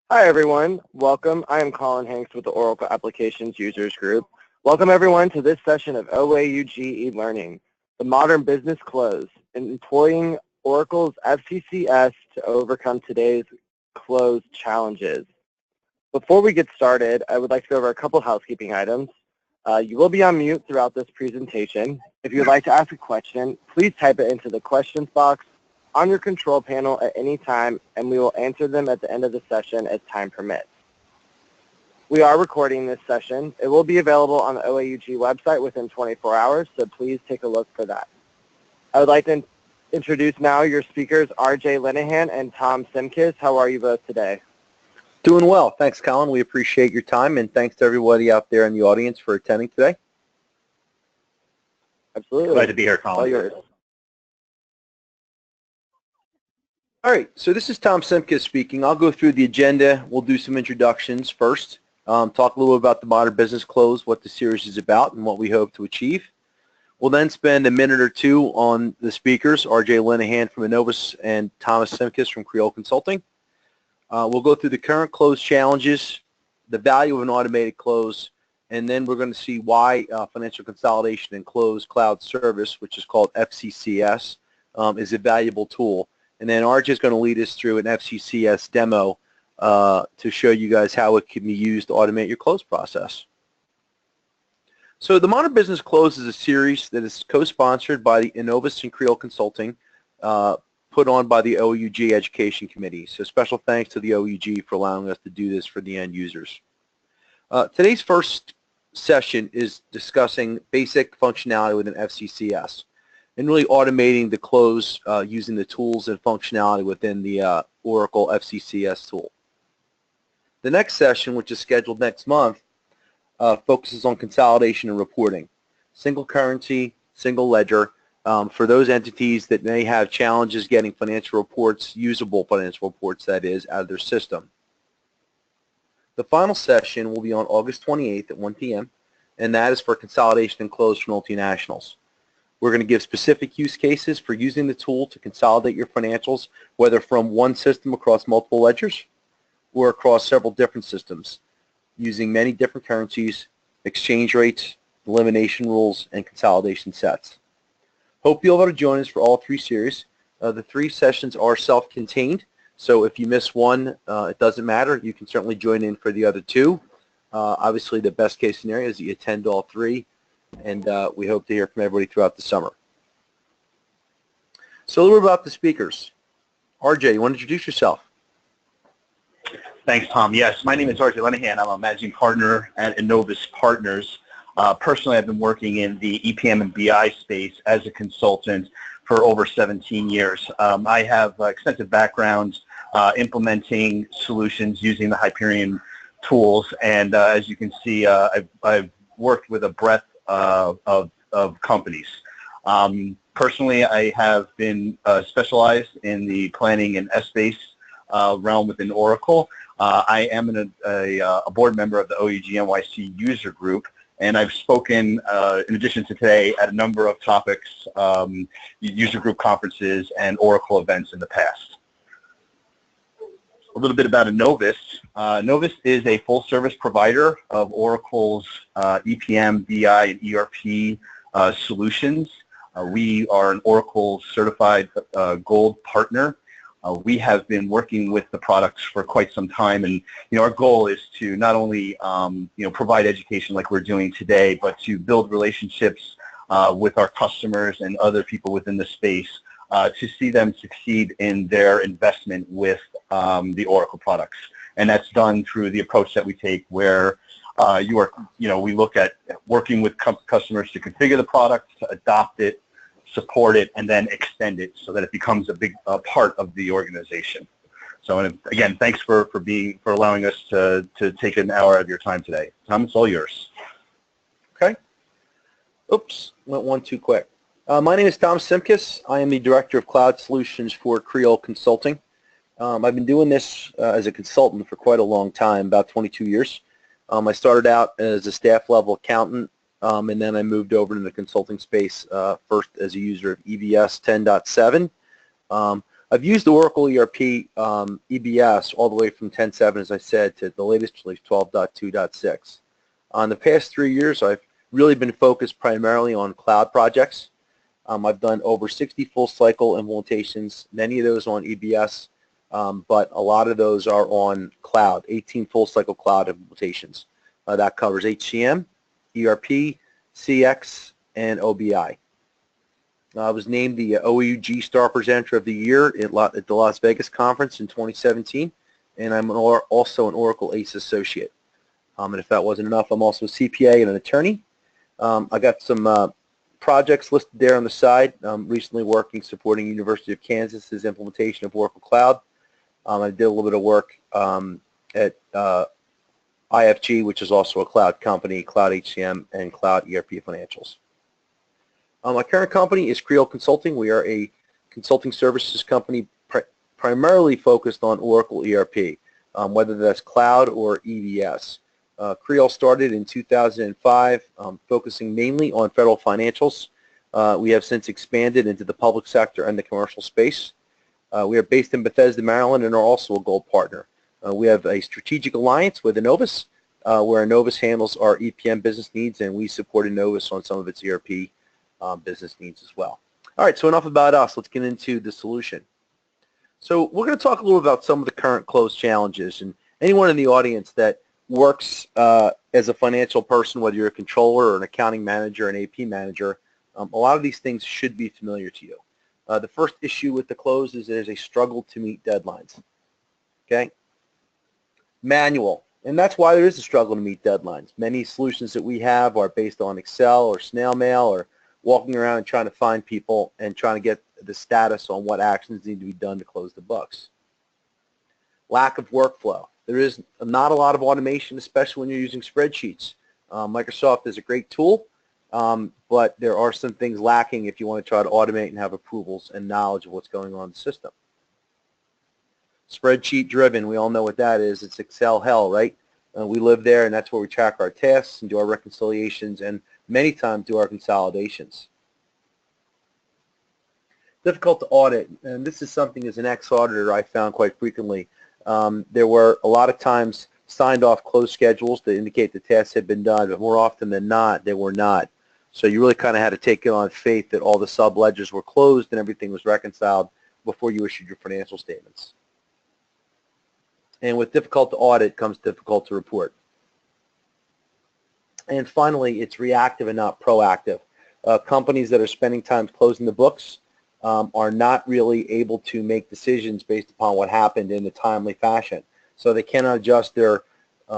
Hi everyone, welcome. I am Colin Hanks with the Oracle Applications Users Group. Welcome everyone to this session of OAUG e-learning, the modern business close, employing Oracle's FCCS to overcome today's close challenges. Before we get started, I would like to go over a couple housekeeping items. You will be on mute throughout this presentation. If you would like to ask a question, please type it into the questions box on your control panel at any time, and we will answer them at the end of the session as time permits. We are recording this session. It will be available on the OAUG website within 24 hours, so please take a look for that. I would like to introduce now your speakers, RJ Linehan and Tom Simkiss. How are you both today? Doing well. Thanks, Colin. We appreciate your time, and thanks to everybody out there in the audience for attending today. Absolutely. Glad to be here, Colin. All yours. All right, so this is Tom Simkiss speaking. I'll go through the agenda. We'll do some introductions first, talk a little about the modern business close, what the series is about, and what we hope to achieve. We'll then spend a minute or two on the speakers, RJ Linehan from Innovus and Thomas Simkiss from Creoal Consulting. We'll go through the current close challenges, the value of an automated close, and then we're going to see why financial consolidation and close cloud service, which is called FCCS, is a valuable tool. And then RJ is going to lead us through an FCCS demo to show you guys how it can be used to automate your close process. So the Modern Business Close is a series that is co-sponsored by the Innovus and Creoal Consulting, put on by the OAUG Education Committee. So special thanks to the OAUG for allowing us to do this for the end users. Today's first session is discussing basic functionality within FCCS and really automating the close using the tools and functionality within the Oracle FCCS tool. The next session, which is scheduled next month, focuses on consolidation and reporting. Single currency, single ledger, for those entities that may have challenges getting financial reports, usable financial reports that is, out of their system. The final session will be on August 28th at 1 p.m., and that is for consolidation and close for multinationals. We're going to give specific use cases for using the tool to consolidate your financials, whether from one system across multiple ledgers or across several different systems, using many different currencies, exchange rates, elimination rules, and consolidation sets. Hope you'll be able to join us for all three series. The three sessions are self-contained, so if you miss one, it doesn't matter. You can certainly join in for the other two. Obviously, the best case scenario is that you attend all three, and we hope to hear from everybody throughout the summer. So a little bit about the speakers. RJ, you want to introduce yourself? Thanks, Tom. Yes, my name is RJ Linehan. I'm a managing partner at Innovus Partners. Personally, I've been working in the EPM and BI space as a consultant for over 17 years. I have extensive background implementing solutions using the Hyperion tools, and as you can see, I've worked with a breadth of companies. Personally, I have been specialized in the planning and S-base realm within Oracle. I am a board member of the OAUG NYC user group, and I've spoken, in addition to today, at a number of topics, user group conferences and Oracle events in the past. A little bit about Innovus. Innovus is a full-service provider of Oracle's EPM, BI, and ERP solutions. We are an Oracle certified gold partner. We have been working with the products for quite some time, and our goal is to not only provide education like we're doing today, but to build relationships with our customers and other people within the space to see them succeed in their investment with the Oracle products. And that's done through the approach that we take, where we look at working with customers to configure the product, to adopt it, support it, and then extend it so that it becomes a big part of the organization. So again, thanks for allowing us to take an hour of your time today. Tom, it's all yours. Okay. Oops, went one too quick. My name is Tom Simkiss. I am the Director of Cloud Solutions for Creoal Consulting. I've been doing this as a consultant for quite a long time, about 22 years. I started out as a staff level accountant, and then I moved over to the consulting space, first as a user of EBS 10.7. I've used Oracle ERP EBS all the way from 10.7, as I said, to the latest release, 12.2.6. On the past 3 years, I've really been focused primarily on cloud projects. I've done over 60 full cycle implementations, many of those on EBS, but a lot of those are on cloud, 18 full cycle cloud implementations. That covers HCM, ERP, CX, and OBI. I was named the QAUG Star Presenter of the Year at the Las Vegas Conference in 2017, and I'm also an Oracle ACE Associate. And if that wasn't enough, I'm also a CPA and an attorney. I got some projects listed there on the side. I'm recently supporting University of Kansas's implementation of Oracle Cloud. I did a little bit of work at IFG, which is also a cloud company, Cloud HCM and Cloud ERP Financials. My current company is Creoal Consulting. We are a consulting services company primarily focused on Oracle ERP, whether that's cloud or EBS. Creoal started in 2005, focusing mainly on federal financials. We have since expanded into the public sector and the commercial space. We are based in Bethesda, Maryland, and are also a gold partner. We have a strategic alliance with Innovus, where Innovus handles our EPM business needs, and we support Innovus on some of its ERP business needs as well. All right, so enough about us. Let's get into the solution. So we're going to talk a little about some of the current close challenges, and anyone in the audience that works as a financial person, whether you're a controller or an accounting manager, an AP manager, a lot of these things should be familiar to you. The first issue with the close is there's a struggle to meet deadlines. Okay? Manual, and that's why there is a struggle to meet deadlines. Many solutions that we have are based on Excel or snail mail or walking around and trying to find people and trying to get the status on what actions need to be done to close the books. Lack of workflow. There is not a lot of automation, especially when you're using spreadsheets. Microsoft is a great tool, but there are some things lacking if you want to try to automate and have approvals and knowledge of what's going on in the system. Spreadsheet driven, we all know what that is. It's Excel hell, right? We live there, and that's where we track our tasks and do our reconciliations and many times do our consolidations. Difficult to audit, and this is something as an ex-auditor I found quite frequently. There were a lot of times signed off closed schedules to indicate the tasks had been done, but more often than not, they were not. So you really kind of had to take it on faith that all the sub-ledgers were closed and everything was reconciled before you issued your financial statements. And with difficult to audit comes difficult to report. And finally, it's reactive and not proactive. Companies that are spending time closing the books are not really able to make decisions based upon what happened in a timely fashion. So they cannot adjust their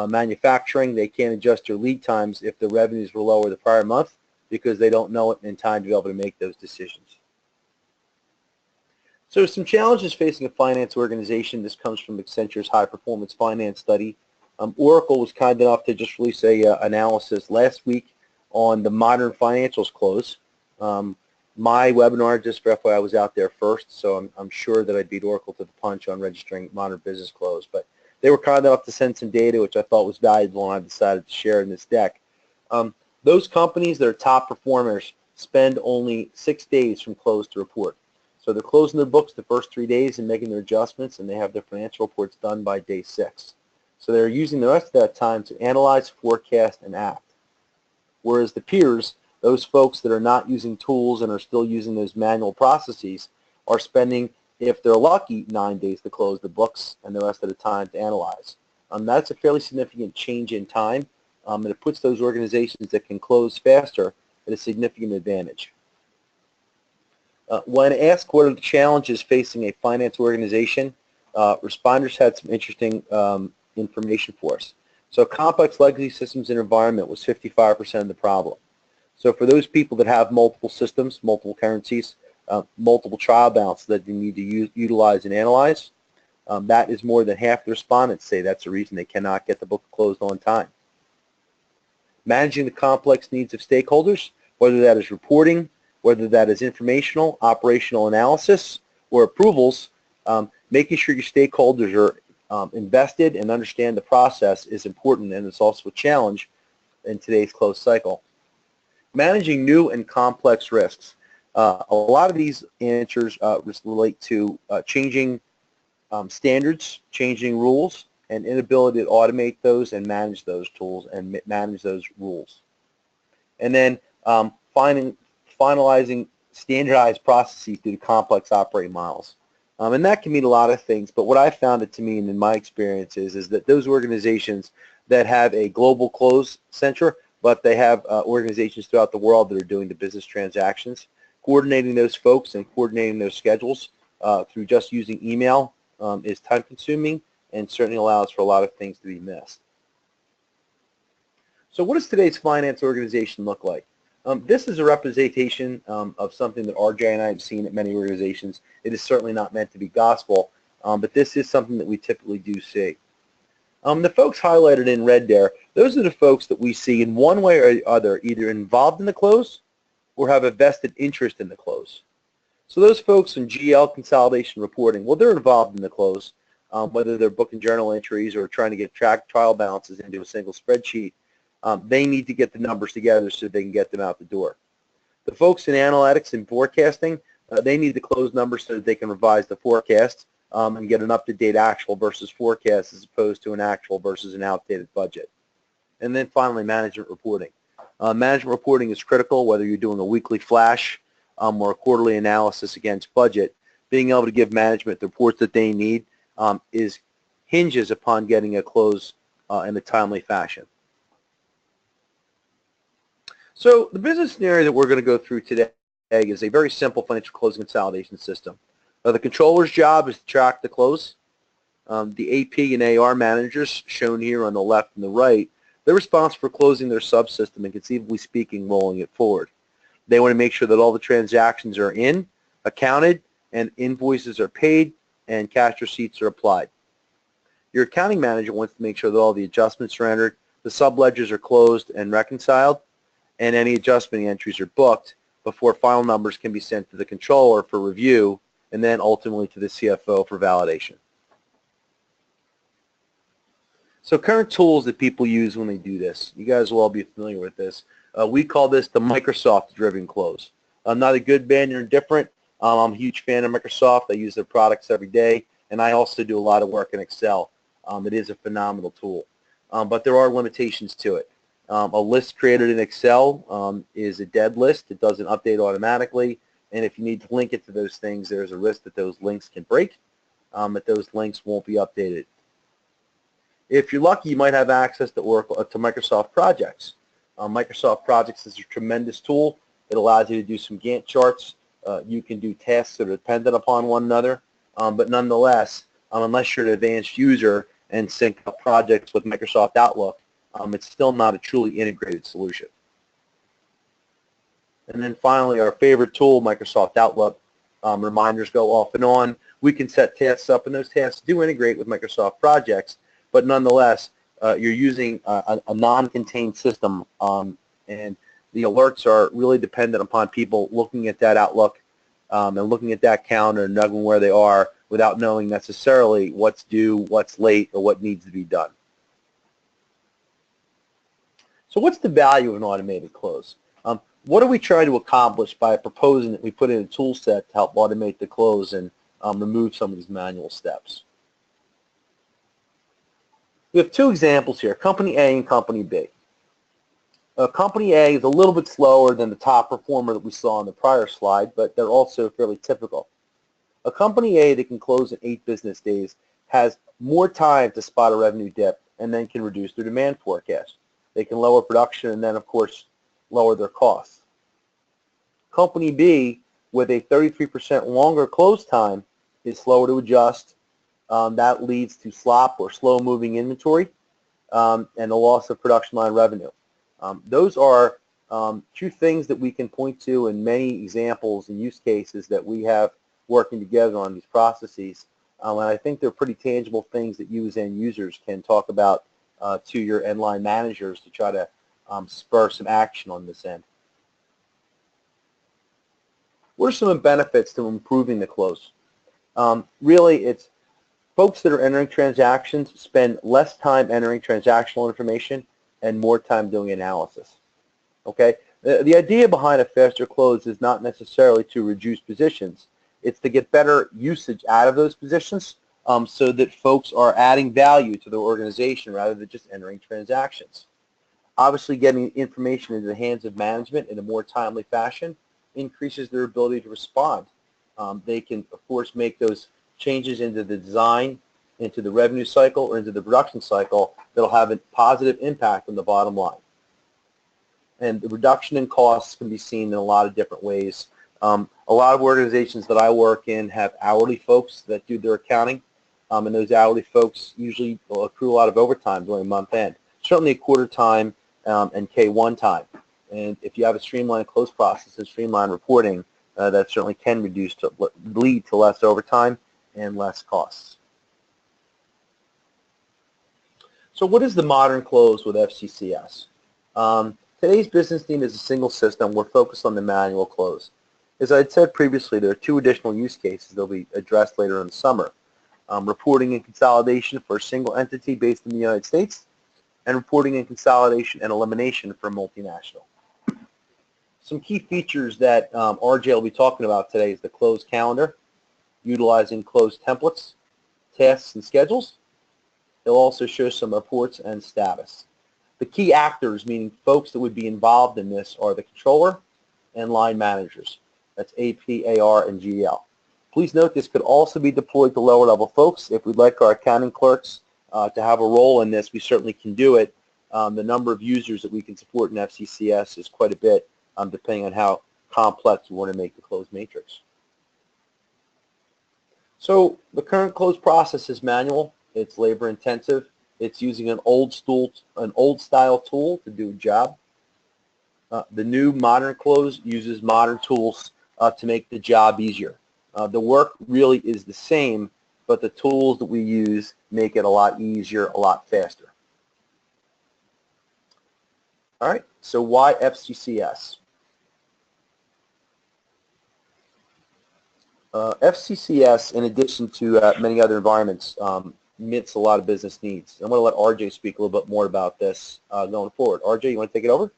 manufacturing, they can't adjust their lead times if the revenues were lower the prior month because they don't know it in time to be able to make those decisions. So some challenges facing a finance organization. This comes from Accenture's High Performance Finance Study. Oracle was kind enough to just release a analysis last week on the modern financials close. My webinar, just for FYI, was out there first, so I'm sure that I beat Oracle to the punch on registering modern business close. But they were kind enough to send some data, which I thought was valuable, and I decided to share in this deck. Those companies that are top performers spend only 6 days from close to report. So they're closing their books the first 3 days and making their adjustments, and they have their financial reports done by day 6. So they're using the rest of that time to analyze, forecast, and act. Whereas the peers, those folks that are not using tools and are still using those manual processes, are spending, if they're lucky, 9 days to close the books and the rest of the time to analyze. That's a fairly significant change in time, and it puts those organizations that can close faster at a significant advantage. When asked what are the challenges facing a finance organization, responders had some interesting information for us. So complex legacy systems and environment was 55% of the problem. So for those people that have multiple systems, multiple currencies, multiple trial balances that they need to utilize and analyze, that is more than half the respondents say that's the reason they cannot get the book closed on time. Managing the complex needs of stakeholders, whether that is reporting, whether that is informational, operational analysis, or approvals, making sure your stakeholders are invested and understand the process is important, and it's also a challenge in today's close cycle. Managing new and complex risks. A lot of these answers relate to changing standards, changing rules, and inability to automate those and manage those tools and manage those rules. And then finalizing standardized processes due to complex operating models. And that can mean a lot of things, but what I found it to mean in my experience is that those organizations that have a global close center, but they have organizations throughout the world that are doing the business transactions, coordinating those folks and coordinating those schedules through just using email is time consuming and certainly allows for a lot of things to be missed. So what does today's finance organization look like? This is a representation of something that RJ and I have seen at many organizations. It is certainly not meant to be gospel, but this is something that we typically do see. The folks highlighted in red there, those are the folks that we see in one way or the other, either involved in the close or have a vested interest in the close. So those folks in GL consolidation reporting, well, they're involved in the close, whether they're booking journal entries or trying to get trial balances into a single spreadsheet. They need to get the numbers together so they can get them out the door. The folks in analytics and forecasting, they need to close numbers so that they can revise the forecast and get an up-to-date actual versus forecast as opposed to an actual versus an outdated budget. And then finally, management reporting. Management reporting is critical, whether you're doing a weekly flash or a quarterly analysis against budget. Being able to give management the reports that they need hinges upon getting a close in a timely fashion. So the business scenario that we're going to go through today is a very simple financial closing consolidation system. The controller's job is to track the close. The AP and AR managers, shown here on the left and the right, they're responsible for closing their subsystem and, conceivably speaking, rolling it forward. They want to make sure that all the transactions are in, accounted, and invoices are paid, and cash receipts are applied. Your accounting manager wants to make sure that all the adjustments are entered, the subledgers are closed and reconciled, and any adjustment entries are booked before final numbers can be sent to the controller for review and then ultimately to the CFO for validation. So current tools that people use when they do this, you guys will all be familiar with this. We call this the Microsoft-driven close. Not a good, bad, or indifferent. I'm a huge fan of Microsoft. I use their products every day, and I also do a lot of work in Excel. It is a phenomenal tool, but there are limitations to it. A list created in Excel is a dead list. It doesn't update automatically, and if you need to link it to those things, there's a risk that those links can break, that those links won't be updated. If you're lucky, you might have access to Microsoft Projects. Microsoft Projects is a tremendous tool. It allows you to do some Gantt charts. You can do tasks that are dependent upon one another, but nonetheless, unless you're an advanced user and sync up projects with Microsoft Outlook, it's still not a truly integrated solution. And then finally, our favorite tool, Microsoft Outlook. Reminders go off and on. We can set tasks up, and those tasks do integrate with Microsoft Projects, but nonetheless, you're using a non-contained system, and the alerts are really dependent upon people looking at that Outlook and looking at that calendar and knowing where they are without knowing necessarily what's due, what's late, or what needs to be done. So what's the value of an automated close? What are we trying to accomplish by proposing that we put in a tool set to help automate the close and remove some of these manual steps? We have two examples here, Company A and Company B. Company A is a little bit slower than the top performer that we saw on the prior slide, but they're also fairly typical. A Company A that can close in 8 business days has more time to spot a revenue dip and then can reduce their demand forecast. They can lower production and then, of course, lower their costs. Company B, with a 33% longer close time, is slower to adjust. That leads to slop or slow-moving inventory and the loss of production line revenue. Those are two things that we can point to in many examples and use cases that we have working together on these processes. And I think they're pretty tangible things that you as end users can talk about to your end line managers to try to spur some action on this end. What are some benefits to improving the close? Really, it's folks that are entering transactions spend less time entering transactional information and more time doing analysis. Okay, The idea behind a faster close is not necessarily to reduce positions. It's to get better usage out of those positions so that folks are adding value to their organization rather than just entering transactions. Obviously, getting information into the hands of management in a more timely fashion increases their ability to respond. They can, of course, make those changes into the design, into the revenue cycle, or into the production cycle that will have a positive impact on the bottom line. And the reduction in costs can be seen in a lot of different ways. A lot of organizations that I work in have hourly folks that do their accounting, and those hourly folks usually will accrue a lot of overtime during month end. Certainly a quarter time and K1 time. And if you have a streamlined close process and streamlined reporting, that certainly can lead to less overtime and less costs. So what is the modern close with FCCS? Today's business need is a single system. We're focused on the manual close. As I had said previously, there are two additional use cases that will be addressed later in the summer. Reporting and consolidation for a single entity based in the United States, and reporting and consolidation and elimination for multinational. Some key features that RJ will be talking about today is the close calendar, utilizing closed templates, tasks, and schedules. He'll also show some reports and status. The key actors, meaning folks that would be involved in this, are the controller and line managers. That's AP, AR, and GL. Please note this could also be deployed to lower level folks. If we'd like our accounting clerks to have a role in this, we certainly can do it. The number of users that we can support in FCCS is quite a bit, depending on how complex we want to make the close matrix. So the current close process is manual. It's labor intensive. It's using an old style tool to do a job. The new modern close uses modern tools to make the job easier. The work really is the same, but the tools that we use make it a lot easier, a lot faster. All right, so why FCCS? FCCS, in addition to many other environments, meets a lot of business needs. I'm going to let RJ speak a little bit more about this going forward. RJ, you want to take it over?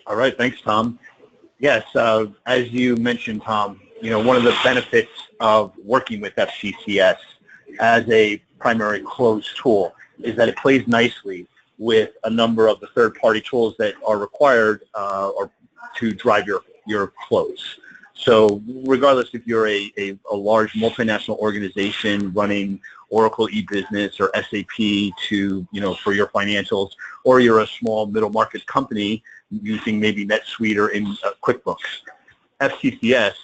All right, thanks, Tom. Yes, as you mentioned, Tom, one of the benefits of working with FCCS as a primary close tool is that it plays nicely with a number of the third-party tools that are required or to drive your close. So regardless if you're a large multinational organization running Oracle e-business or SAP for your financials, or you're a small middle market company using maybe NetSuite or in QuickBooks, FCCS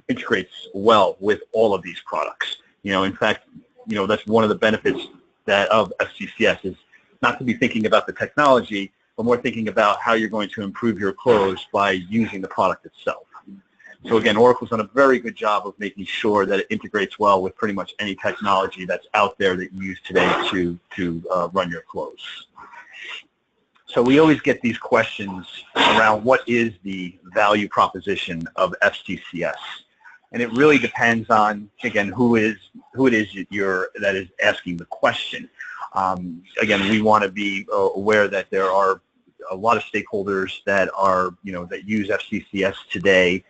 integrates well with all of these products. In fact, that's one of the benefits of FCCS is not to be thinking about the technology, but more thinking about how you're going to improve your close by using the product itself. So again, Oracle's done a very good job of making sure that it integrates well with pretty much any technology that's out there that you use today to run your close. So we always get these questions around what is the value proposition of FCCS, and it really depends on, again, who it is that is asking the question. Again, we want to be aware that there are a lot of stakeholders that are, that use FCCS today,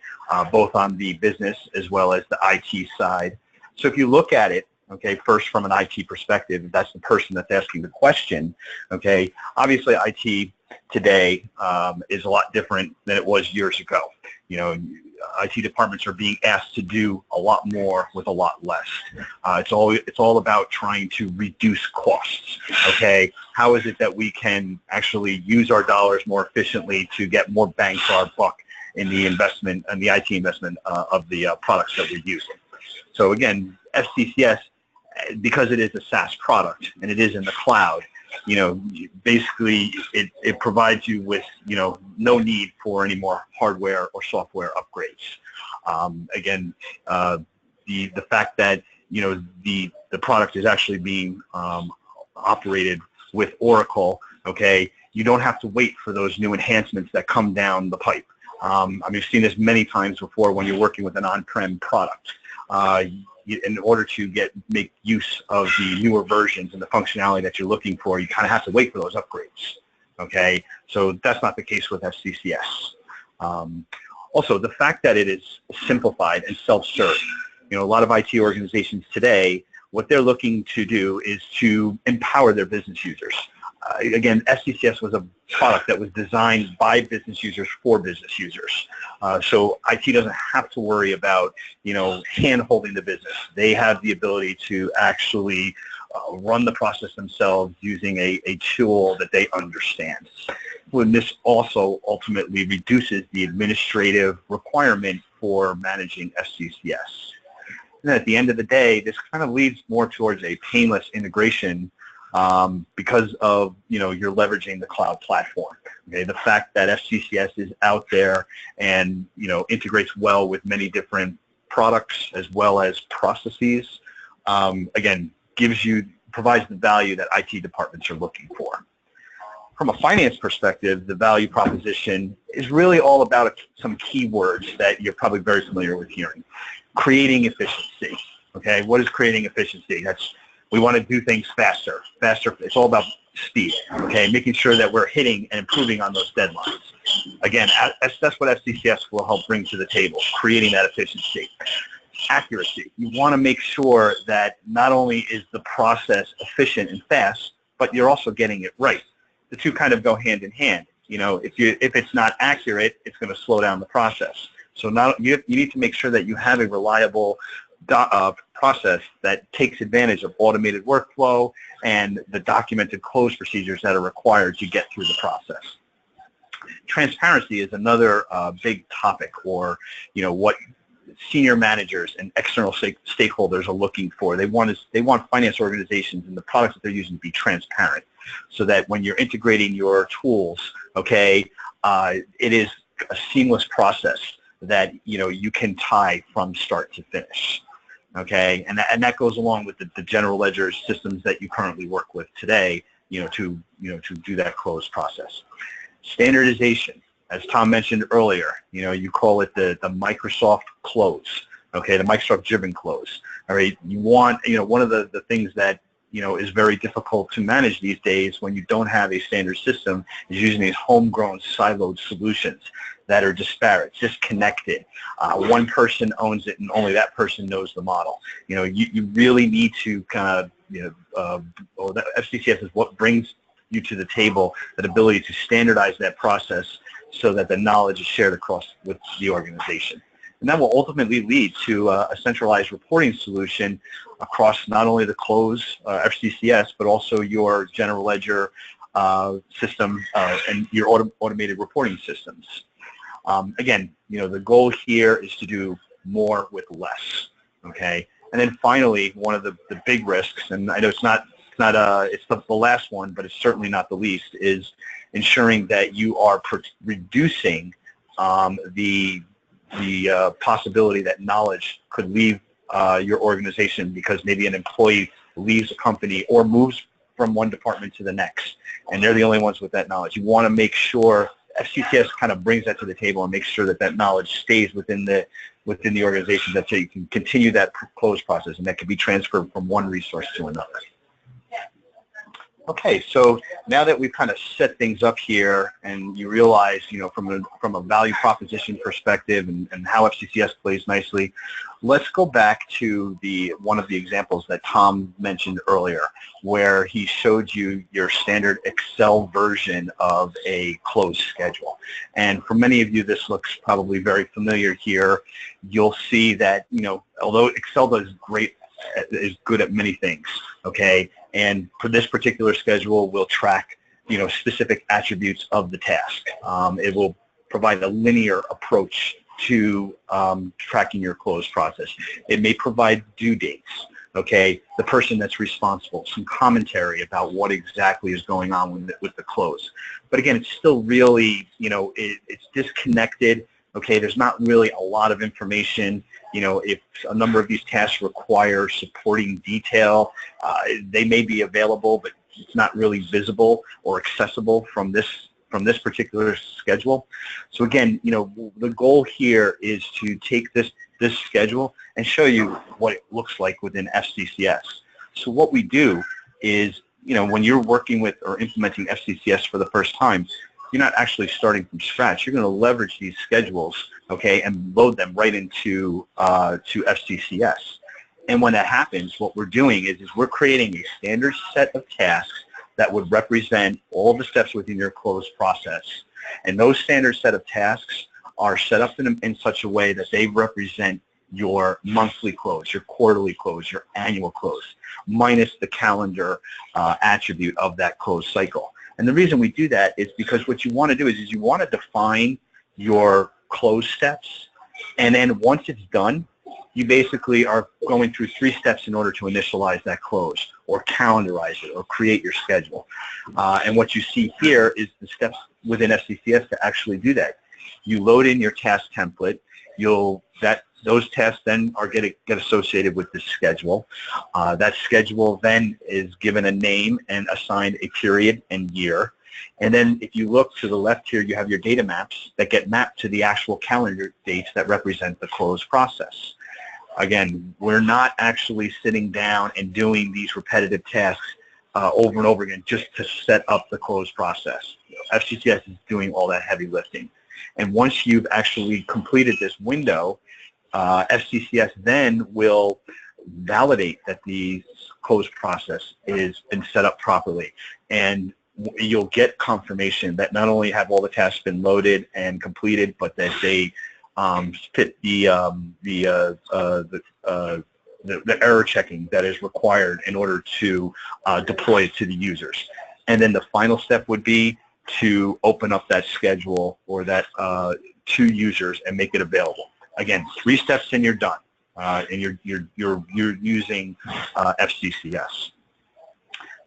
both on the business as well as the IT side. So if you look at it, okay, first from an IT perspective, that's the person that's asking the question, okay, obviously IT today is a lot different than it was years ago. IT departments are being asked to do a lot more with a lot less. It's all about trying to reduce costs, okay? How is it that we can actually use our dollars more efficiently to get more bang for our buck in the investment and the IT investment of the products that we're using? So again, FCCS, because it is a SaaS product and it is in the cloud, basically it provides you with, no need for any more hardware or software upgrades. Again, the fact that, the product is actually being operated with Oracle, okay, you don't have to wait for those new enhancements that come down the pipe. I've seen this many times before when you're working with an on-prem product. In order to make use of the newer versions and the functionality that you're looking for, you kind of have to wait for those upgrades. okay? So that's not the case with FCCS. Also, the fact that it is simplified and self-serve. A lot of IT organizations today, what they're looking to do is to empower their business users. Again, FCCS was a product that was designed by business users for business users. So IT doesn't have to worry about, hand-holding the business. They have the ability to actually run the process themselves using a tool that they understand. When this also ultimately reduces the administrative requirement for managing FCCS. And at the end of the day, this kind of leads more towards a painless integration because of, you're leveraging the cloud platform. Okay, the fact that FCCS is out there and, integrates well with many different products as well as processes, again, provides the value that IT departments are looking for. From a finance perspective, the value proposition is really all about some keywords that you're probably very familiar with hearing. Creating efficiency. Okay, what is creating efficiency? We want to do things faster. It's all about speed. Okay, making sure that we're hitting and improving on those deadlines. Again, that's what FCCS will help bring to the table, creating that efficiency. Accuracy. You want to make sure that not only is the process efficient and fast, but you're also getting it right. The two kind of go hand in hand. If it's not accurate, it's going to slow down the process. So you need to make sure that you have a reliable process that takes advantage of automated workflow and the documented close procedures that are required to get through the process. Transparency is another big topic, or what senior managers and external stakeholders are looking for. They want finance organizations and the products that they're using to be transparent, so that when you're integrating your tools, okay, it is a seamless process that you can tie from start to finish. Okay, and that goes along with the general ledger systems that you currently work with today, to do that close process. Standardization, as Tom mentioned earlier, you call it the Microsoft close. Okay, the Microsoft-driven close. All right, you want, one of the things that is very difficult to manage these days when you don't have a standard system is using these homegrown siloed solutions that are disparate, disconnected. One person owns it and only that person knows the model. You really need to kind of, that FCCS is what brings you to the table, that ability to standardize that process so that the knowledge is shared across with the organization. And that will ultimately lead to a centralized reporting solution across not only the close FCCS, but also your general ledger system and your automated reporting systems. Again, the goal here is to do more with less. Okay, and then finally, one of the big risks, and I know it's the last one, but it's certainly not the least, is ensuring that you are reducing the possibility that knowledge could leave your organization because maybe an employee leaves a company or moves from one department to the next, and they're the only ones with that knowledge. You want to make sure FCCS kind of brings that to the table and makes sure that knowledge stays within the organization, that you can continue that close process, and that can be transferred from one resource to another. Okay, so now that we've kind of set things up here and you realize, from a value proposition perspective and how FCCS plays nicely, let's go back to one of the examples that Tom mentioned earlier, where he showed you your standard Excel version of a close schedule. And for many of you, this looks probably very familiar here. You'll see that, although Excel is good at many things, okay? And for this particular schedule, we'll track, specific attributes of the task. It will provide a linear approach to tracking your close process. It may provide due dates, okay, the person that's responsible, some commentary about what exactly is going on with the close. But again, it's still really, it's disconnected. Okay, there's not really a lot of information. If a number of these tasks require supporting detail, they may be available, but it's not really visible or accessible from this particular schedule. So again, the goal here is to take this schedule and show you what it looks like within FCCS. So what we do is, when you're working with or implementing FCCS for the first time, you're not actually starting from scratch. You're going to leverage these schedules, okay, and load them right into to FCCS. And when that happens, what we're doing is we're creating a standard set of tasks that would represent all the steps within your close process. And those standard set of tasks are set up in such a way that they represent your monthly close, your quarterly close, your annual close, minus the calendar attribute of that close cycle. And the reason we do that is because what you want to do is you want to define your close steps, and then once it's done, you basically are going through 3 steps in order to initialize that close or calendarize it or create your schedule. And what you see here is the steps within FCCS to actually do that. You load in your task template. Those tasks then are get associated with this schedule. That schedule then is given a name and assigned a period and year. And then if you look to the left here, you have your data maps that get mapped to the actual calendar dates that represent the close process. Again, we're not actually sitting down and doing these repetitive tasks over and over again just to set up the close process. FCCS is doing all that heavy lifting. And once you've actually completed this window, FCCS then will validate that the close process has been set up properly. And you'll get confirmation that not only have all the tasks been loaded and completed, but that they fit the error checking that is required in order to deploy it to the users. And then the final step would be to open up that schedule or that to users and make it available. Again, 3 steps and you're done, and you're using FCCS.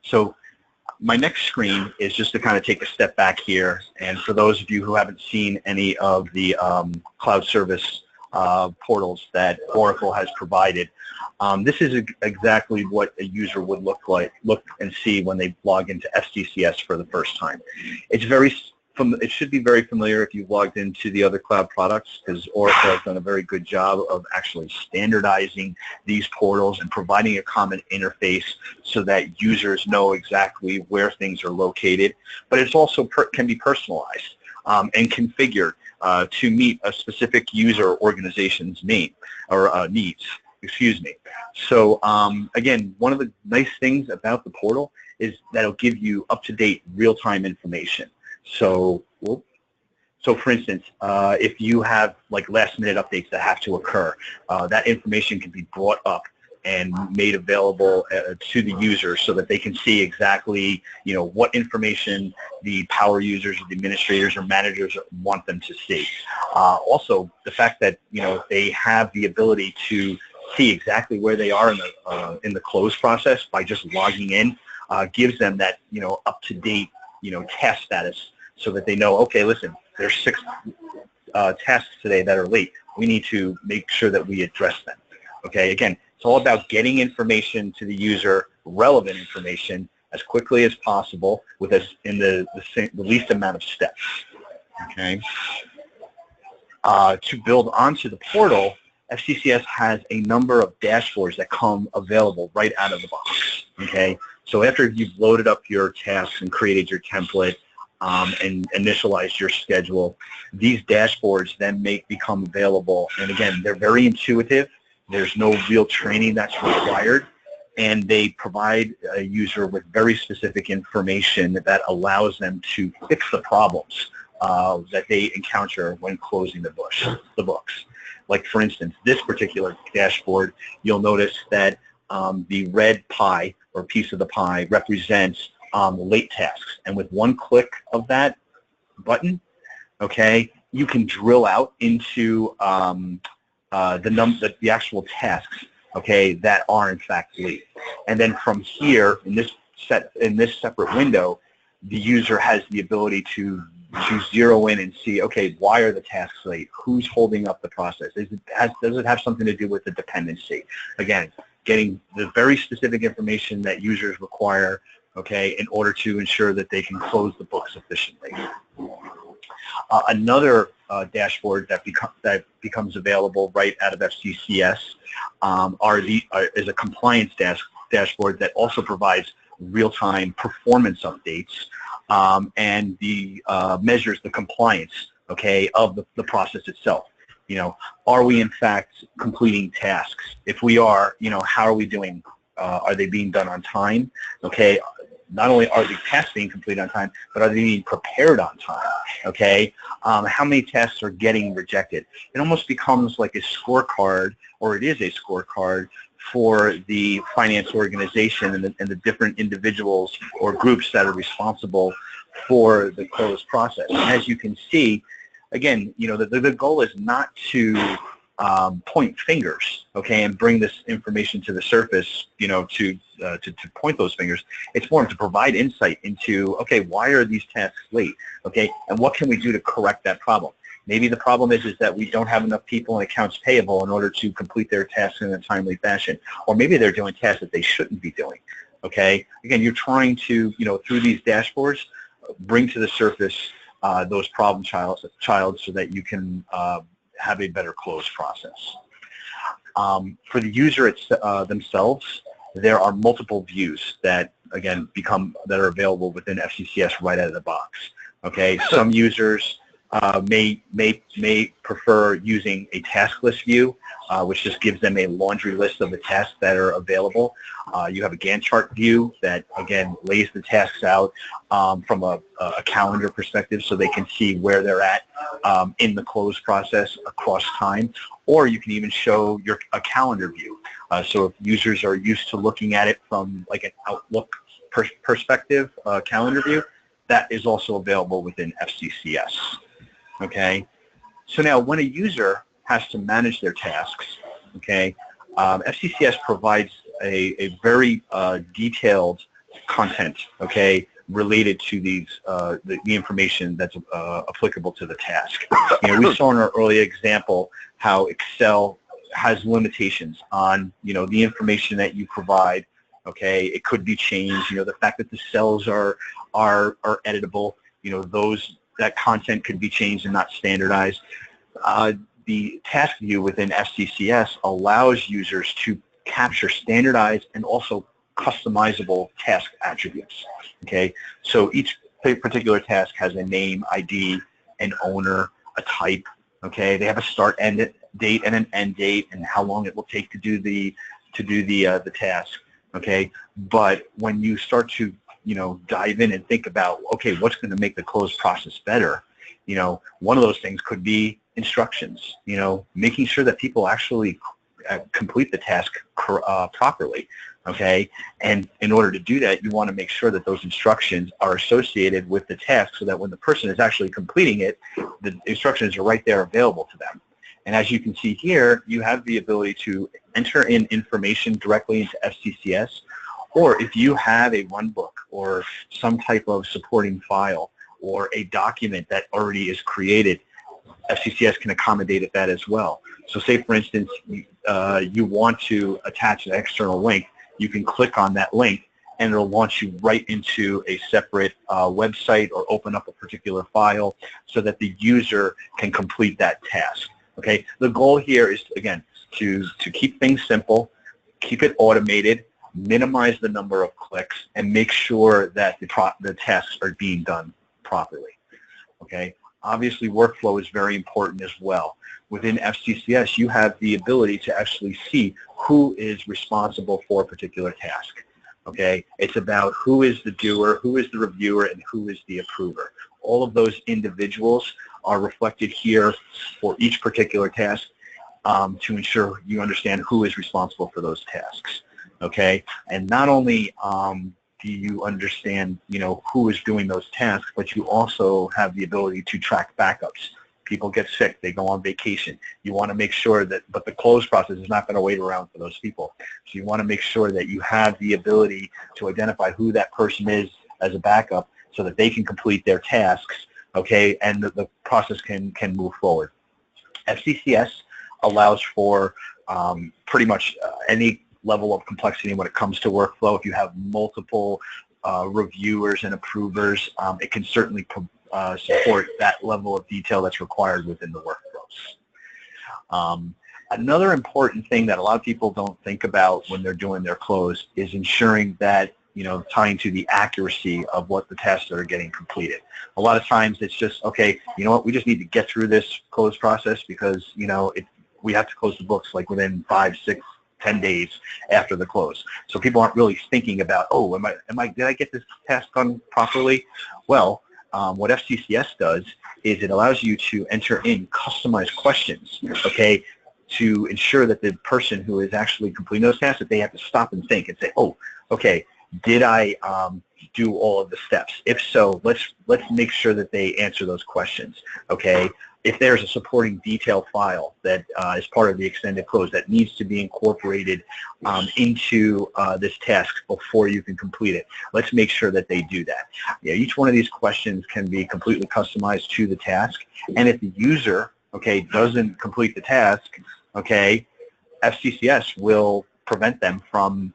So my next screen is just to kind of take a step back here, and for those of you who haven't seen any of the cloud service portals that Oracle has provided, this is exactly what a user would look and see when they log into FCCS for the first time. It should be very familiar if you've logged into the other cloud products, because Oracle has done a very good job of actually standardizing these portals and providing a common interface so that users know exactly where things are located. But it's also can be personalized and configured to meet a specific user or organization's needs. Excuse me. So again, one of the nice things about the portal is that it'll give you up-to-date real-time information. So for instance, if you have like last-minute updates that have to occur, that information can be brought up and made available to the user so that they can see exactly, what information the power users or the administrators or managers want them to see. Also, the fact that they have the ability to see exactly where they are in the close process by just logging in gives them that up-to-date task status, so that they know, okay, listen, there's 6 tasks today that are late. We need to make sure that we address them. Okay, again, it's all about getting information to the user, relevant information, as quickly as possible with in the least amount of steps. Okay. To build onto the portal, FCCS has a number of dashboards that come available right out of the box. Okay, so after you've loaded up your tasks and created your template, and initialize your schedule, these dashboards then become available. And again, they're very intuitive. There's no real training that's required, and they provide a user with very specific information that allows them to fix the problems that they encounter when closing the books. Like for instance, this particular dashboard, you'll notice that the red pie or piece of the pie represents late tasks, and with one click of that button, okay, you can drill out into the actual tasks, okay, that are in fact late. And then from here, in this separate window, the user has the ability to zero in and see, okay, why are the tasks late? Who's holding up the process? Does it have something to do with the dependency? Again, getting the very specific information that users require, okay, in order to ensure that they can close the books efficiently. Another dashboard that becomes available right out of FCCS is a compliance dashboard that also provides real-time performance updates, and the measures the compliance, okay, of the process itself. You know, are we in fact completing tasks? If we are, you know, how are we doing? Are they being done on time? Okay, not only are the tasks being completed on time, but are they being prepared on time? Okay, how many tasks are getting rejected? It almost becomes like a scorecard, or it is a scorecard for the finance organization and the different individuals or groups that are responsible for the close process. And as you can see, again, you know, the goal is not to point fingers, okay, and bring this information to the surface, you know, to point those fingers. It's more to provide insight into, okay, why are these tasks late, okay, and what can we do to correct that problem? Maybe the problem is that we don't have enough people in accounts payable in order to complete their tasks in a timely fashion, or maybe they're doing tasks that they shouldn't be doing, okay? Again, you're trying to, you know, through these dashboards, bring to the surface those problem child so that you can have a better close process. For the user themselves, there are multiple views that, again, that are available within FCCS right out of the box. Okay, some users may prefer using a task list view, which just gives them a laundry list of the tasks that are available. You have a Gantt chart view that, again, lays the tasks out from a calendar perspective so they can see where they're at in the close process across time. Or you can even show a calendar view. So if users are used to looking at it from like an Outlook perspective, calendar view, that is also available within FCCS. Okay, so now when a user has to manage their tasks, okay, FCCS provides a very detailed content, okay, related to these the information that's applicable to the task. You know, we saw in our early example how Excel has limitations on, you know, the information that you provide. Okay, it could be changed. You know, the fact that the cells are editable. You know, that content could be changed and not standardized. The task view within FCCS allows users to capture standardized and also customizable task attributes. Okay, so each particular task has a name, ID, an owner, a type. Okay, they have a start end date and an end date, and how long it will take to do the task. Okay, but when you start to, you know, dive in and think about, okay, what's going to make the close process better? You know, one of those things could be instructions, you know, making sure that people actually complete the task properly, okay? And in order to do that, you want to make sure that those instructions are associated with the task so that when the person is actually completing it, the instructions are right there available to them. And as you can see here, you have the ability to enter in information directly into FCCS, or if you have a runbook or some type of supporting file or a document that already is created, FCCS can accommodate that as well. So say, for instance, you want to attach an external link, you can click on that link and it'll launch you right into a separate website or open up a particular file so that the user can complete that task. Okay, the goal here is, again, to keep things simple, keep it automated, minimize the number of clicks, and make sure that the tasks are being done properly. Okay, obviously workflow is very important as well. Within FCCS, you have the ability to actually see who is responsible for a particular task. Okay, it's about who is the doer, who is the reviewer, and who is the approver. All of those individuals are reflected here for each particular task to ensure you understand who is responsible for those tasks. Okay, and not only do you understand, you know, who is doing those tasks, but you also have the ability to track backups. People get sick, they go on vacation. You want to make sure that, but the close process is not going to wait around for those people. So you want to make sure that you have the ability to identify who that person is as a backup so that they can complete their tasks, okay, and the process can move forward. FCCS allows for pretty much any level of complexity when it comes to workflow. If you have multiple reviewers and approvers, it can certainly support that level of detail that's required within the workflows. Another important thing that a lot of people don't think about when they're doing their close is ensuring that, tying to the accuracy of what the tasks that are getting completed. A lot of times it's just, okay, you know what, we just need to get through this close process because, we have to close the books like within 5, 6, 10 days after the close. So people aren't really thinking about, oh, did I get this task done properly? Well, what FCCS does is it allows you to enter in customized questions, okay, to ensure that the person who is actually completing those tasks, that they have to stop and think and say, oh, okay, did I do all of the steps? If so, let's make sure that they answer those questions, okay? If there's a supporting detail file that is part of the extended close that needs to be incorporated into this task before you can complete it, let's make sure that they do that. Yeah, each one of these questions can be completely customized to the task, and if the user, okay, doesn't complete the task, okay, FCCS will prevent them from,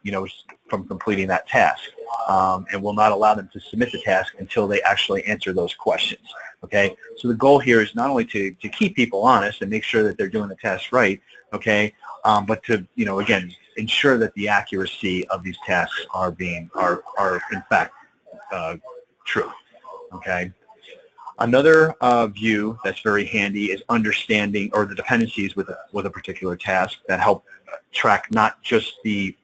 from completing that task, and will not allow them to submit the task until they actually answer those questions. Okay, so the goal here is not only to keep people honest and make sure that they're doing the task right, okay, but to, again, ensure that the accuracy of these tasks are in fact true. Okay. Another view that's very handy is understanding, or the dependencies with a particular task that help track not just the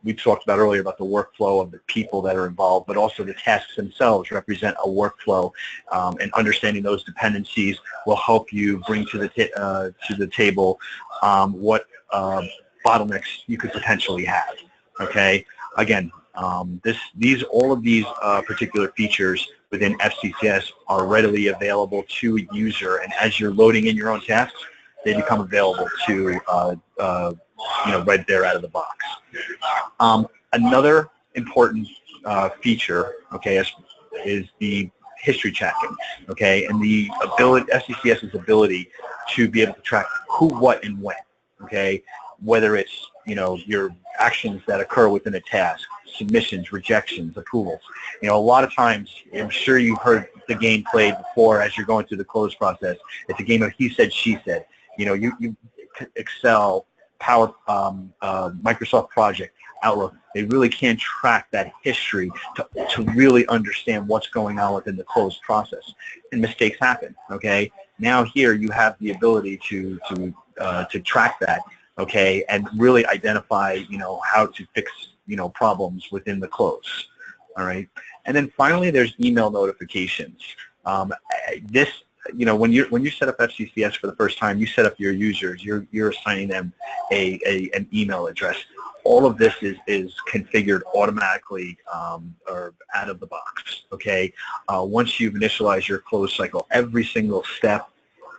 we talked about earlier about the workflow of the people that are involved, but also the tasks themselves represent a workflow, and understanding those dependencies will help you bring to the table what bottlenecks you could potentially have. Okay, again, all of these particular features within FCCS are readily available to a user, and as you're loading in your own tasks, they become available to right there out of the box. Another important feature, okay, is the history tracking, okay, and the ability, FCCS's ability to be able to track who, what, and when, okay, whether it's, your actions that occur within a task, submissions, rejections, approvals. A lot of times, I'm sure you've heard the game played before as you're going through the close process. It's a game of he said, she said. You Excel, Power, Microsoft Project, Outlook, they really can't track that history to really understand what's going on within the closed process. And mistakes happen, okay? Now here you have the ability to track that, okay, and really identify, how to fix, problems within the close, all right? And then finally, there's email notifications. This, when you set up FCCS for the first time, you set up your users, you're assigning them an email address. All of this is configured automatically or out of the box, okay? Once you've initialized your close cycle, every single step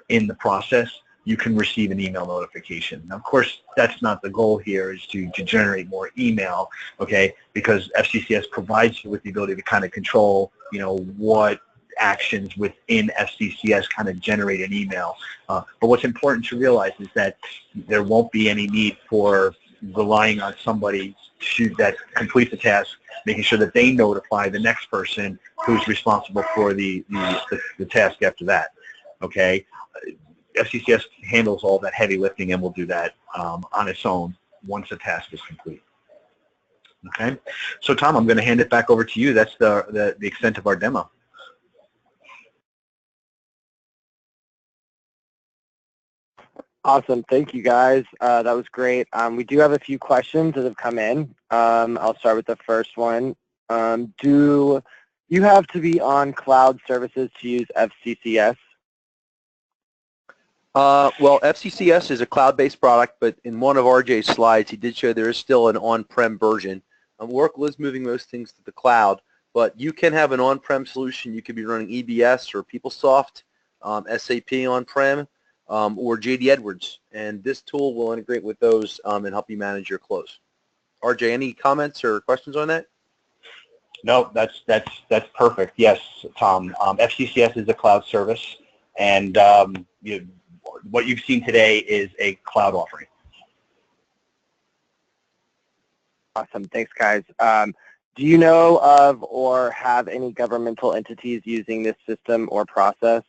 in the process, you can receive an email notification. Now, of course, that's not the goal here, is to generate more email, okay, because FCCS provides you with the ability to kind of control, what actions within FCCS kind of generate an email. But what's important to realize is that there won't be any need for relying on somebody that completes the task, making sure that they notify the next person who's responsible for the task after that, okay? FCCS handles all that heavy lifting and will do that on its own once the task is complete. Okay, so Tom, I'm going to hand it back over to you. That's the extent of our demo. Awesome. Thank you, guys. That was great. We do have a few questions that have come in. I'll start with the first one. Do you have to be on cloud services to use FCCS? Well, FCCS is a cloud-based product, but in one of RJ's slides, he did show there is still an on-prem version. Oracle is moving most things to the cloud, but you can have an on-prem solution. You could be running EBS or PeopleSoft, SAP on-prem, or JD Edwards, and this tool will integrate with those and help you manage your close. RJ, any comments or questions on that? No, that's perfect. Yes, Tom. FCCS is a cloud service, and what you've seen today is a cloud offering. Awesome. Thanks, guys. Do you know of or have any governmental entities using this system or process?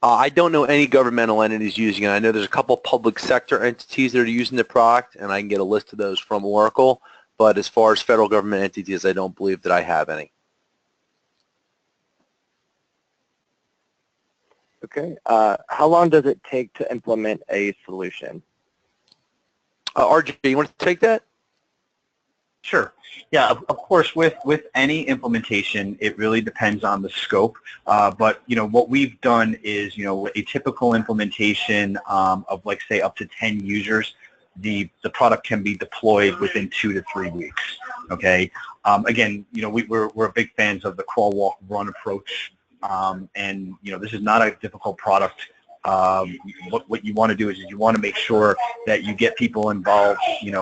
I don't know any governmental entities using it. I know there's a couple public sector entities that are using the product, and I can get a list of those from Oracle. but as far as federal government entities, I don't believe that I have any. Okay. How long does it take to implement a solution? RJ, you want to take that? Sure. Yeah, of course, with any implementation, it really depends on the scope. But, what we've done is, a typical implementation of, like, say, up to 10 users, the product can be deployed within 2 to 3 weeks. Okay. Again, we're big fans of the crawl, walk, run approach. And, this is not a difficult product. What you want to do is you want to make sure that you get people involved,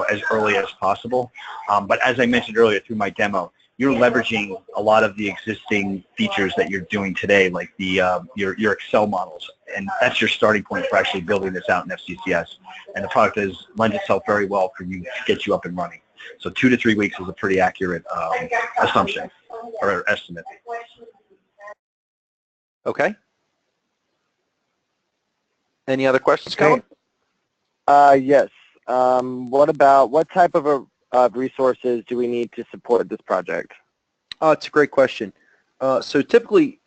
as early as possible. But as I mentioned earlier through my demo, you're leveraging a lot of the existing features that you're doing today, like the your Excel models, and that's your starting point for actually building this out in FCCS. And the product lends itself very well for you to get you up and running. So 2 to 3 weeks is a pretty accurate assumption or estimate. Okay. Any other questions, Colin? Yes. What type of resources do we need to support this project? It's a great question. So typically,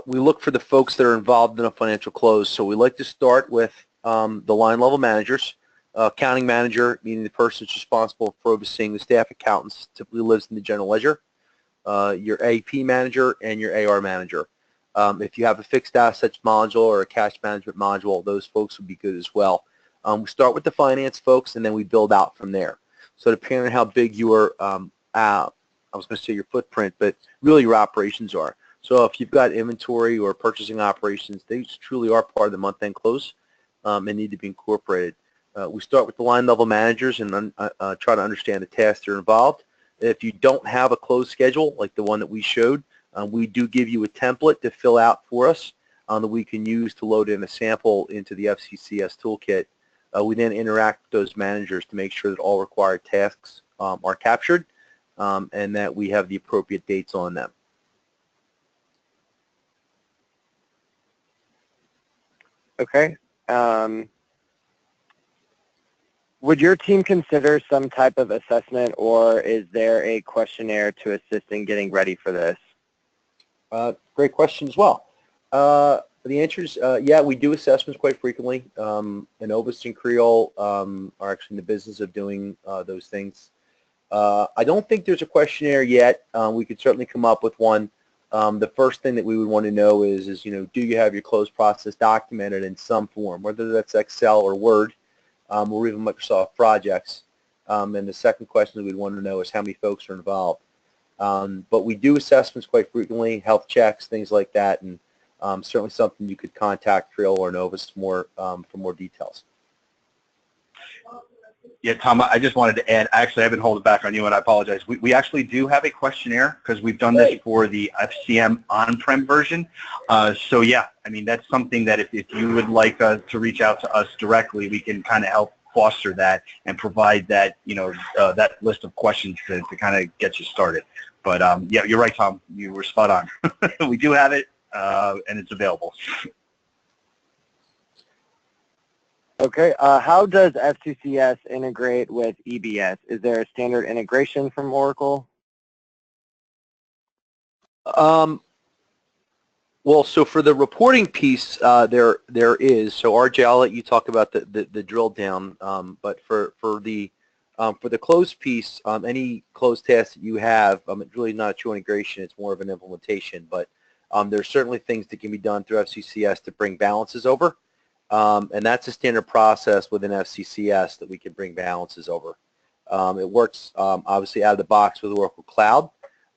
we look for the folks that are involved in a financial close. So we like to start with the line level managers. Accounting manager, meaning the person who's responsible for overseeing the staff accountants, typically lives in the general ledger. Your AP manager and your AR manager. If you have a fixed assets module or a cash management module, those folks would be good as well. We start with the finance folks, and then we build out from there. So depending on how big your, I was going to say your footprint, but really your operations are. So if you've got inventory or purchasing operations, they truly are part of the month-end close and need to be incorporated. We start with the line level managers and try to understand the tasks that are involved. If you don't have a close schedule like the one that we showed, we do give you a template to fill out for us that we can use to load in a sample into the FCCS toolkit. We then interact with those managers to make sure that all required tasks are captured and that we have the appropriate dates on them. Okay. Would your team consider some type of assessment, or is there a questionnaire to assist in getting ready for this? Great question as well. The answer is, yeah, we do assessments quite frequently. Innovus and Creoal are actually in the business of doing those things. I don't think there's a questionnaire yet. We could certainly come up with one. The first thing that we would want to know is, do you have your close process documented in some form, whether that's Excel or Word, or even Microsoft projects. And the second question that we'd want to know is how many folks are involved. But we do assessments quite frequently, health checks, things like that, and certainly something you could contact Creoal or Innovus for more details. Yeah, Tom, I just wanted to add, actually, I've been holding back on you, and I apologize. We actually do have a questionnaire because we've done this for the FCM on-prem version. So, yeah, I mean, that's something that if you would like to reach out to us directly, we can kind of help foster that and provide that, that list of questions to kind of get you started. But, yeah, you're right, Tom. You were spot on. We do have it, and it's available. Okay. How does FCCS integrate with EBS? Is there a standard integration from Oracle? Well, so for the reporting piece, there is. So RJ, I'll let you talk about the drill down. But for the closed piece, any closed task that you have, it's really not a true integration. It's more of an implementation. But there's certainly things that can be done through FCCS to bring balances over. And that's a standard process within FCCS that we can bring balances over. It works obviously out of the box with Oracle Cloud,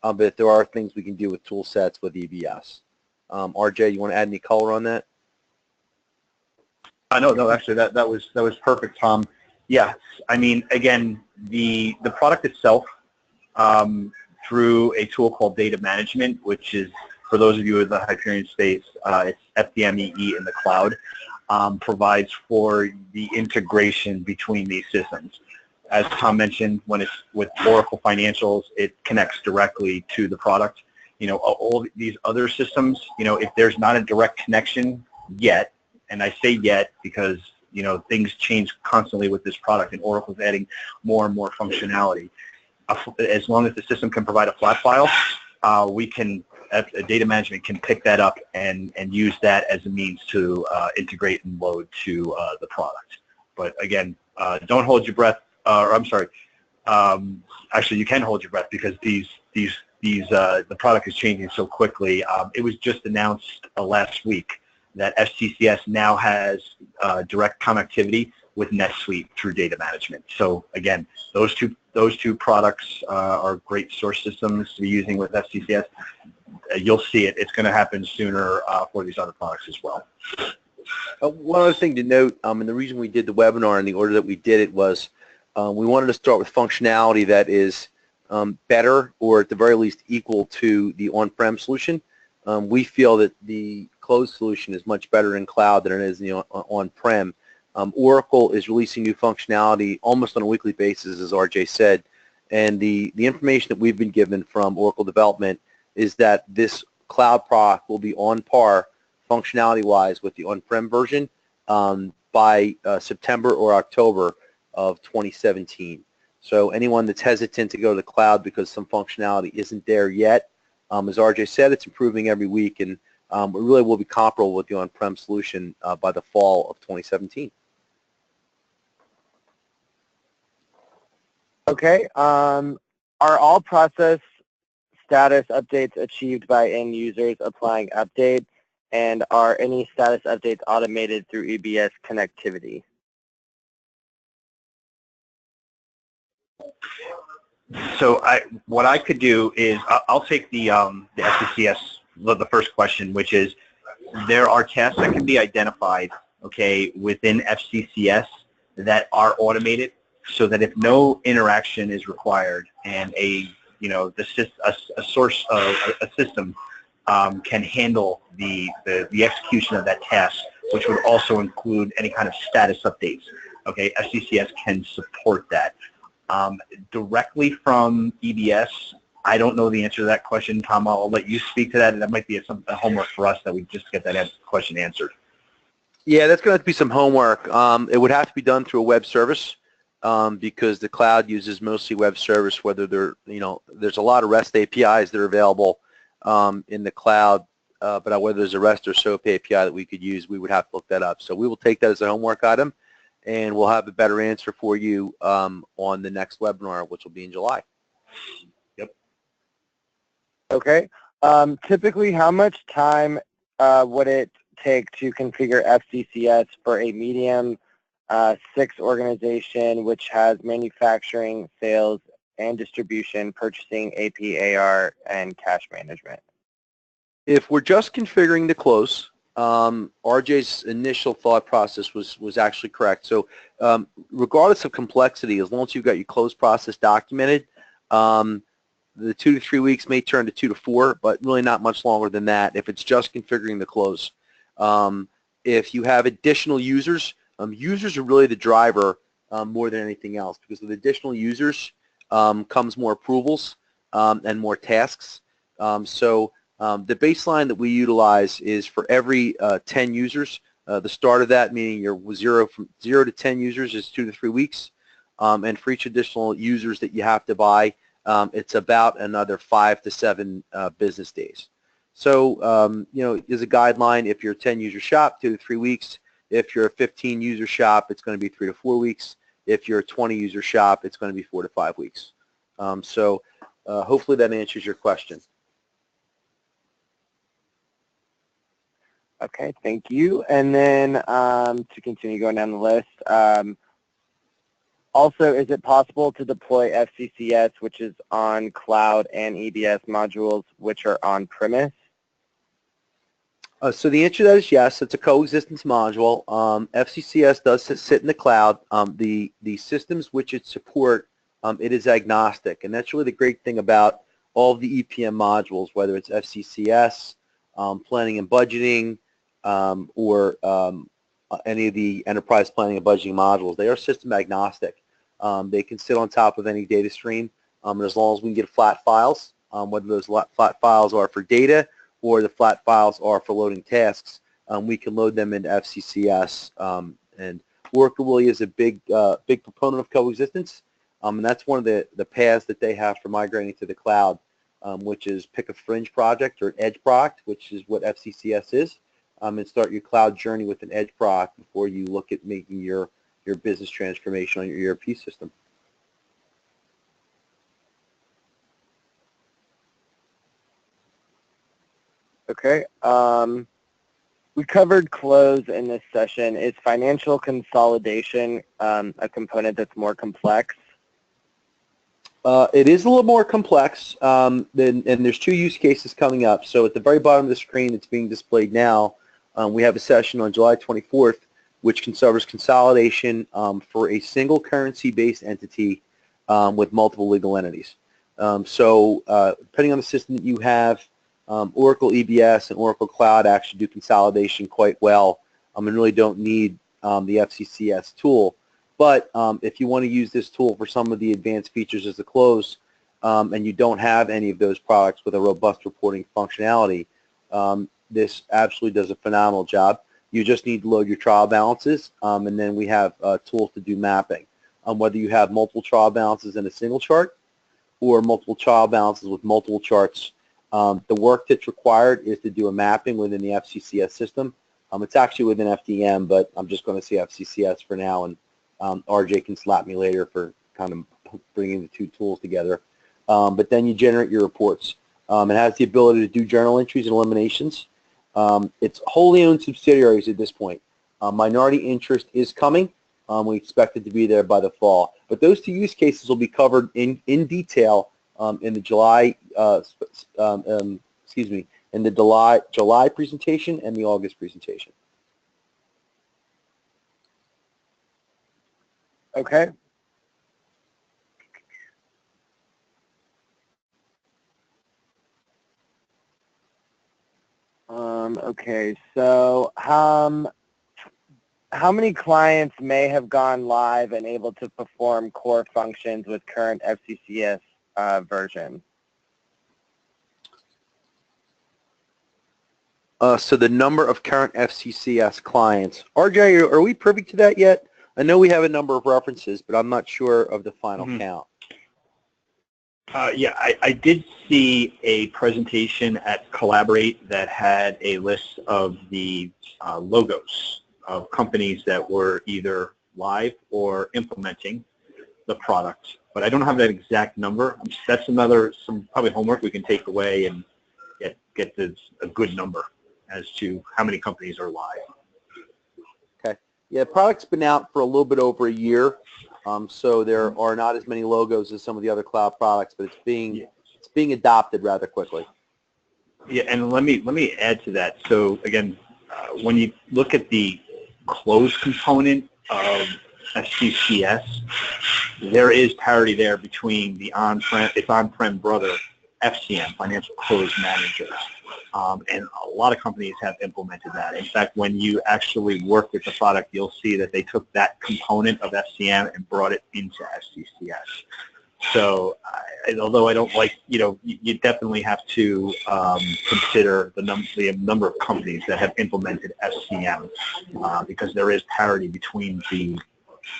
but there are things we can do with tool sets with EBS. RJ, you want to add any color on that? No, actually, that was perfect, Tom. Yeah, I mean, again, the product itself through a tool called Data Management, which is, for those of you in the Hyperion space, it's FDMEE in the cloud. Provides for the integration between these systems. As Tom mentioned, when it's with Oracle Financials, it connects directly to the product. All these other systems, if there's not a direct connection yet, and I say yet because, things change constantly with this product and Oracle's adding more and more functionality. as long as the system can provide a flat file, data management can pick that up and use that as a means to integrate and load to the product. But again, don't hold your breath. I'm sorry. Actually, you can hold your breath because the product is changing so quickly. It was just announced last week that FCCS now has direct connectivity with NetSuite through data management. So again, those two products are great source systems to be using with FCCS. You'll see it. It's going to happen sooner for these other products as well. One other thing to note, and the reason we did the webinar in the order that we did it was we wanted to start with functionality that is better or at the very least equal to the on-prem solution. We feel that the closed solution is much better in cloud than it is in the on-prem. Oracle is releasing new functionality almost on a weekly basis, as RJ said, and the information that we've been given from Oracle development is that this cloud product will be on par functionality-wise with the on-prem version by September or October of 2017. So anyone that's hesitant to go to the cloud because some functionality isn't there yet, as RJ said, it's improving every week, and it really will be comparable with the on-prem solution by the fall of 2017. Okay. Are all process status updates achieved by end users applying update, and are any status updates automated through EBS connectivity? So what I could do is I'll take the FCCS, the first question, which is there are tasks that can be identified, okay, within FCCS that are automated, so that if no interaction is required and a system can handle the execution of that task, which would also include any kind of status updates. Okay, FCCS can support that. Directly from EBS, I don't know the answer to that question, Tom. I'll let you speak to that, and that might be a homework for us that we just get that question answered. Yeah, that's going to have to be some homework. It would have to be done through a web service because the cloud uses mostly web service. Whether there's a lot of REST APIs that are available in the cloud, but whether there's a REST or SOAP API that we could use, we would have to look that up. So we will take that as a homework item, and we'll have a better answer for you on the next webinar, which will be in July. Yep. Okay. Typically, how much time would it take to configure FCCS for a medium 6 organization which has manufacturing, sales, and distribution, purchasing, AP, AR, and cash management? If we're just configuring the close, RJ's initial thought process was actually correct. So regardless of complexity, as long as you've got your close process documented, the 2 to 3 weeks may turn to 2 to 4, but really not much longer than that if it's just configuring the close. If you have additional users, users are really the driver more than anything else, because with additional users comes more approvals and more tasks. The baseline that we utilize is for every 10 users. The start of that, meaning you're from 0 to 10 users, is 2 to 3 weeks, and for each additional users that you have to buy, it's about another 5 to 7 business days. So, as a guideline, if you're a 10-user shop, 2 to 3 weeks. If you're a 15-user shop, it's going to be 3 to 4 weeks. If you're a 20-user shop, it's going to be 4 to 5 weeks. Hopefully that answers your question. Okay, thank you. And then to continue going down the list, also, is it possible to deploy FCCS, which is on cloud, and EBS modules, which are on-premise? So the answer to that is yes. It's a coexistence module. FCCS does sit in the cloud. The systems which it support, it is agnostic, and that's really the great thing about all of the EPM modules, whether it's FCCS, planning and budgeting, or any of the enterprise planning and budgeting modules. They are system agnostic. They can sit on top of any data stream, and as long as we can get flat files, whether those flat files are for data or the flat files are for loading tasks, we can load them into FCCS. And Oracle really is a big proponent of coexistence. And that's one of the paths that they have for migrating to the cloud, which is pick a fringe project or an edge product, which is what FCCS is, and start your cloud journey with an edge product before you look at making your business transformation on your ERP system. Okay. We covered close in this session. Is financial consolidation a component that's more complex? It is a little more complex, and there's two use cases coming up. So at the very bottom of the screen, it's being displayed now. We have a session on July 24th, which covers consolidation for a single currency-based entity with multiple legal entities. Depending on the system that you have, Oracle EBS and Oracle Cloud actually do consolidation quite well and really don't need the FCCS tool. But if you want to use this tool for some of the advanced features as a close and you don't have any of those products with a robust reporting functionality, this absolutely does a phenomenal job. You just need to load your trial balances, and then we have tools to do mapping. Whether you have multiple trial balances in a single chart or multiple trial balances with multiple charts, the work that's required is to do a mapping within the FCCS system. It's actually within FDM, but I'm just going to say FCCS for now, and RJ can slap me later for kind of bringing the two tools together. But then you generate your reports. It has the ability to do journal entries and eliminations. It's wholly owned subsidiaries at this point. Minority interest is coming. We expect it to be there by the fall. But those two use cases will be covered in detail in the July, in the July presentation and the August presentation. Okay. Okay, so how many clients may have gone live and able to perform core functions with current FCCS version? So the number of current FCCS clients. RJ, are we privy to that yet? I know we have a number of references, but I'm not sure of the final count. Yeah, I did see a presentation at Collaborate that had a list of the logos of companies that were either live or implementing the product, but I don't have that exact number. That's some probably homework we can take away and get a good number as to how many companies are live. Okay. Yeah, the product's been out for a little bit over a year, so there are not as many logos as some of the other cloud products, but it's being adopted rather quickly. Yeah, and let me add to that. So again, when you look at the close component of FCCS, there is parity there between the on-prem brother, FCM, Financial Close Manager. And a lot of companies have implemented that. In fact, when you actually work with the product, you'll see that they took that component of FCM and brought it into FCCS. So although I don't like, you definitely have to consider the number of companies that have implemented FCM because there is parity between the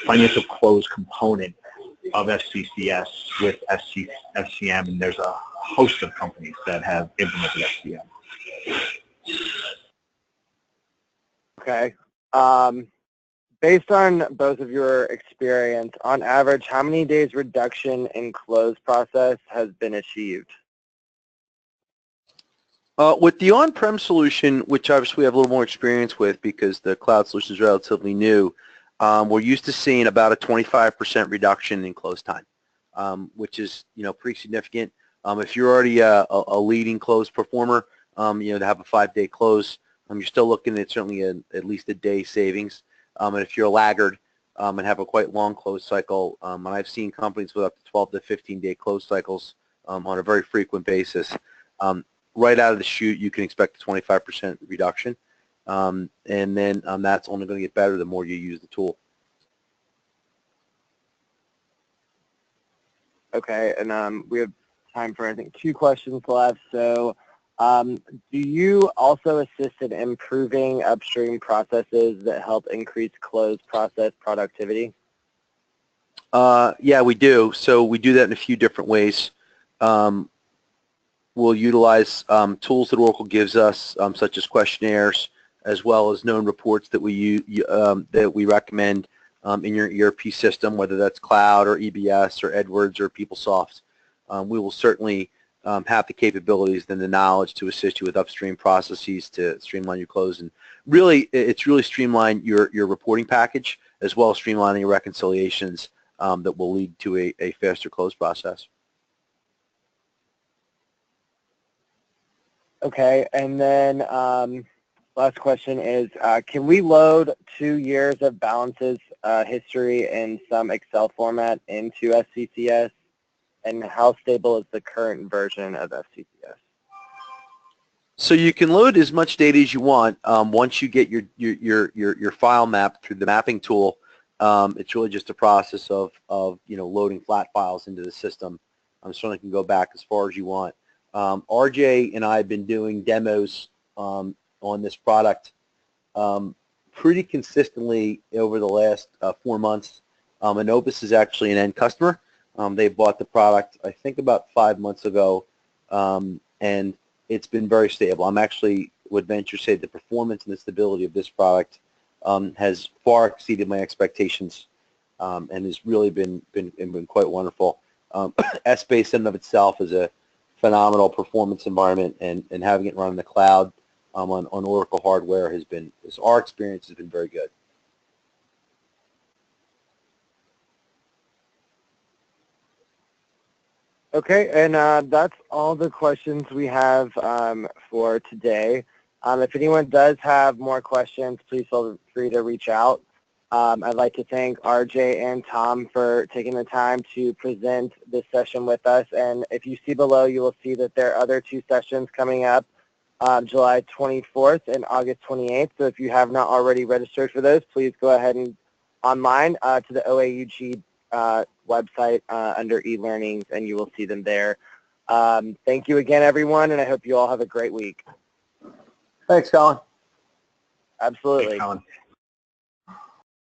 financial close component of FCCS with FCM, and there's a host of companies that have implemented FCM. Okay. Based on both of your experience, on average, how many days reduction in close process has been achieved? With the on-prem solution, which obviously we have a little more experience with because the cloud solution is relatively new, we're used to seeing about a 25% reduction in close time, which is pretty significant. If you're already a leading close performer, to have a 5-day close, you're still looking at certainly at least a day savings. And if you're a laggard and have a quite long close cycle, and I've seen companies with up to 12 to 15-day close cycles on a very frequent basis, right out of the chute, you can expect a 25% reduction. And then that's only going to get better the more you use the tool. Okay, and we have time for, I think, 2 questions left. So do you also assist in improving upstream processes that help increase close process productivity? Yeah, we do. So we do that in a few different ways. We'll utilize tools that Oracle gives us, such as questionnaires, as well as known reports that we recommend in your ERP system, whether that's Cloud or EBS or Edwards or PeopleSoft. We will certainly have the capabilities and the knowledge to assist you with upstream processes to streamline your close. And really, it's really streamline your reporting package, as well as streamlining your reconciliations that will lead to a faster close process. Okay, and then last question is, can we load 2 years of balances history in some Excel format into FCCS? And how stable is the current version of FCCS? So you can load as much data as you want. Once you get your file map through the mapping tool, it's really just a process of loading flat files into the system. Certainly can go back as far as you want. RJ and I have been doing demos on this product pretty consistently over the last 4 months. Innovus is actually an end customer. They bought the product, I think, about 5 months ago, and it's been very stable. I'm actually would venture to say the performance and the stability of this product has far exceeded my expectations, and has really been quite wonderful. S-Base in and of itself is a phenomenal performance environment, and having it run in the cloud on Oracle hardware our experience has been very good. Okay, and that's all the questions we have for today. If anyone does have more questions, please feel free to reach out. I'd like to thank RJ and Tom for taking the time to present this session with us. And if you see below, you will see that there are other 2 sessions coming up, July 24th and August 28th. So if you have not already registered for those, please go ahead and online to the OAUG website under e-learnings, and you will see them there. Thank you again, everyone, and I hope you all have a great week. Thanks, Colin. Absolutely. Thanks, Colin.